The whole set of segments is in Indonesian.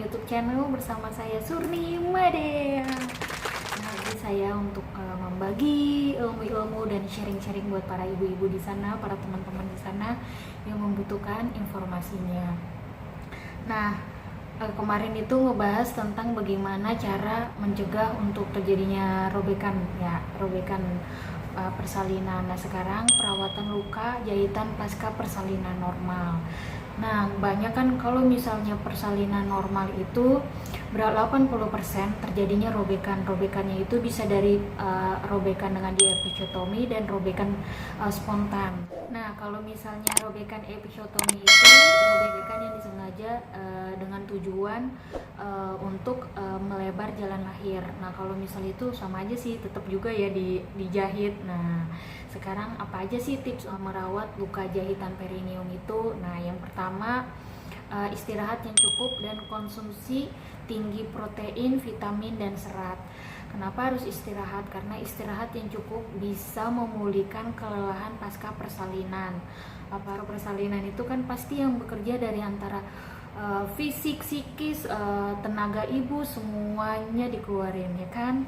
YouTube channel bersama saya Surni Madea. Nanti saya untuk membagi ilmu-ilmu dan sharing-sharing buat para ibu-ibu di sana, para teman-teman di sana yang membutuhkan informasinya. Nah, kemarin itu ngebahas tentang bagaimana cara mencegah untuk terjadinya robekan persalinan. Nah, sekarang perawatan luka jahitan pasca persalinan normal. Nah, banyak kan kalau misalnya persalinan normal itu 80% terjadinya robekan. Robekannya itu bisa dari robekan dengan diepisiotomi dan robekan spontan. Nah, kalau misalnya robekan episiotomi itu robekan yang disengaja dengan tujuan untuk melebar jalan lahir. Nah, kalau misalnya itu sama aja sih, tetap juga ya dijahit. Nah, sekarang apa aja sih tips merawat luka jahitan perineum itu? Nah, yang pertama istirahat yang cukup dan konsumsi tinggi protein, vitamin, dan serat. Kenapa harus istirahat? Karena istirahat yang cukup bisa memulihkan kelelahan pasca persalinan. Apa persalinan itu kan pasti yang bekerja dari antara fisik, psikis, tenaga ibu, semuanya dikeluarin ya kan.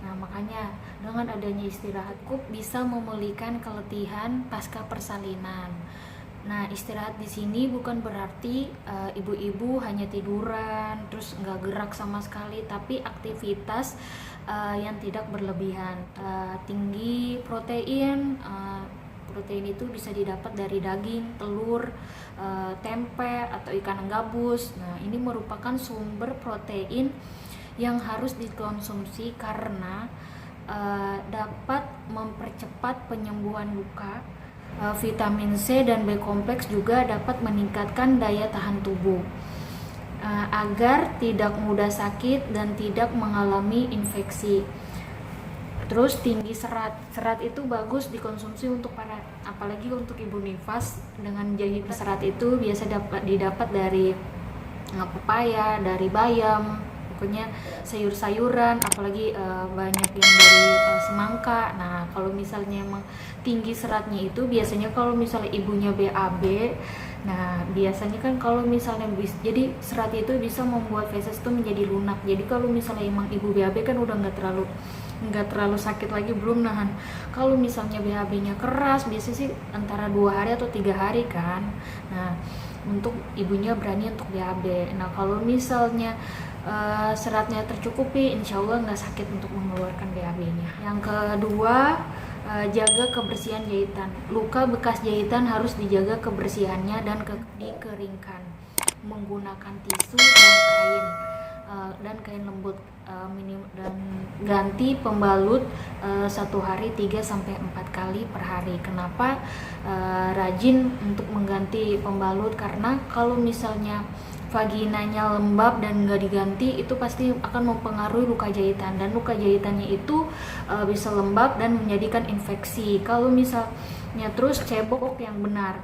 Nah, makanya dengan adanya istirahat cukup bisa memulihkan keletihan pasca persalinan. Nah, istirahat di sini bukan berarti ibu-ibu hanya tiduran terus nggak gerak sama sekali, tapi aktivitas yang tidak berlebihan. Tinggi protein, protein itu bisa didapat dari daging, telur, tempe atau ikan gabus. Nah, ini merupakan sumber protein yang harus dikonsumsi karena dapat mempercepat penyembuhan luka. Vitamin C dan B kompleks juga dapat meningkatkan daya tahan tubuh agar tidak mudah sakit dan tidak mengalami infeksi. Terus tinggi serat. Serat itu bagus dikonsumsi untuk apalagi untuk ibu nifas dengan jahit. Serat itu biasa didapat dari pepaya, dari bayam, pokoknya sayur-sayuran, apalagi banyak yang dari semangka. Nah, kalau misalnya emang tinggi seratnya itu biasanya kalau misalnya ibunya BAB, nah biasanya kan kalau misalnya jadi serat itu bisa membuat feses itu menjadi lunak. Jadi kalau misalnya emang ibu BAB kan udah nggak terlalu sakit lagi, belum nahan. Kalau misalnya BAB-nya keras, biasanya sih antara 2 hari atau 3 hari kan. Nah, untuk ibunya berani untuk BAB. Nah, kalau misalnya seratnya tercukupi, insya Allah nggak sakit untuk mengeluarkan BAB-nya. Yang kedua, jaga kebersihan jahitan. Luka bekas jahitan harus dijaga kebersihannya dan dikeringkan menggunakan tisu dan kain lembut, dan ganti pembalut 1 hari 3-4 kali per hari. Kenapa rajin untuk mengganti pembalut? Karena kalau misalnya vaginanya lembab dan nggak diganti, itu pasti akan mempengaruhi luka jahitan, dan luka jahitannya itu bisa lembab dan menjadikan infeksi. Kalau misalnya terus cebok yang benar,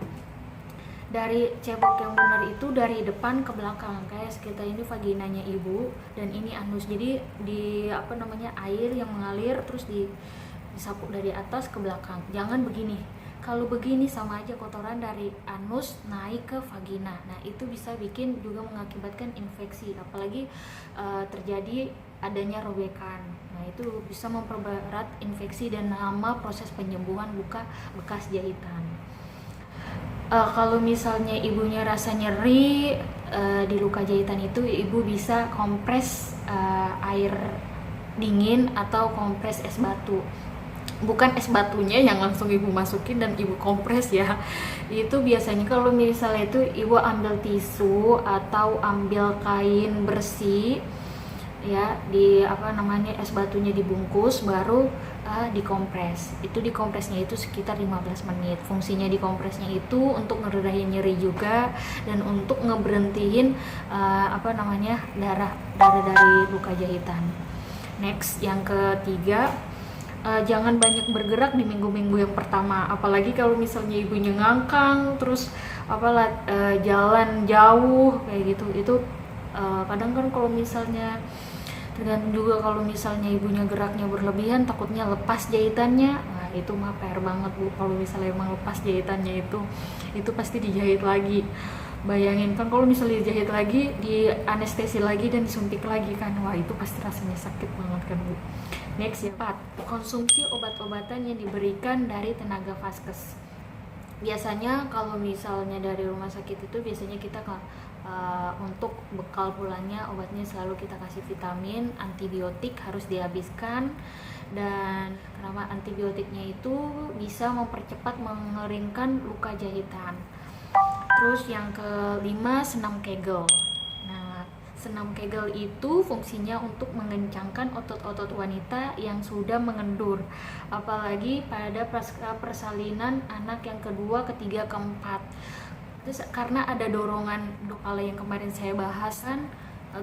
dari cebok yang benar itu dari depan ke belakang, kayak kita ini vaginanya ibu dan ini anus. Jadi air yang mengalir terus disapu dari atas ke belakang. Jangan begini. Kalau begini sama aja kotoran dari anus naik ke vagina. Nah, itu bisa bikin juga mengakibatkan infeksi, apalagi terjadi adanya robekan. Nah, itu bisa memperberat infeksi dan lama proses penyembuhan luka bekas jahitan. Kalau misalnya ibunya rasa nyeri di luka jahitan itu, ibu bisa kompres air dingin atau kompres es batu. Bukan es batunya yang langsung ibu masukin dan ibu kompres ya. Itu biasanya kalau misalnya itu ibu ambil tisu atau ambil kain bersih ya, es batunya dibungkus, baru dikompres. Itu dikompresnya itu sekitar 15 menit. Fungsinya dikompresnya itu untuk ngeredahin nyeri juga dan untuk ngeberhentiin darah dari luka jahitan. Next, yang ketiga, jangan banyak bergerak di minggu-minggu yang pertama, apalagi kalau misalnya ibunya ngangkang terus jalan jauh kayak gitu. Itu kadang kan kalau misalnya tergantung juga, kalau misalnya ibunya geraknya berlebihan takutnya lepas jahitannya. Nah, itu mah PR banget Bu. Kalau misalnya emang lepas jahitannya itu pasti dijahit lagi. Bayangin kan kalau misalnya dijahit lagi, di anestesi lagi dan disuntik lagi kan, wah itu pasti rasanya sakit banget kan Bu. Next ya, 4. Konsumsi obat-obatan yang diberikan dari tenaga vaskes. Biasanya kalau misalnya dari rumah sakit itu biasanya kita untuk bekal pulangnya obatnya selalu kita kasih vitamin, antibiotik harus dihabiskan, dan karena antibiotiknya itu bisa mempercepat mengeringkan luka jahitan. Terus yang kelima, senam Kegel. Nah, senam Kegel itu fungsinya untuk mengencangkan otot-otot wanita yang sudah mengendur, apalagi pada persalinan anak yang kedua, ketiga, keempat. Terus karena ada dorongan kepala yang kemarin saya bahas kan,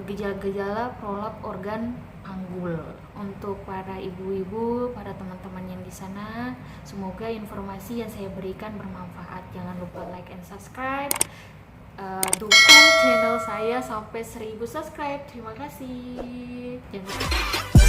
gejala-gejala prolap organ panggul. Untuk para ibu-ibu, para teman-teman yang di sana, semoga informasi yang saya berikan bermanfaat. Jangan lupa like and subscribe. Dukung channel saya sampai 1000 subscribe. Terima kasih. Jangan lupa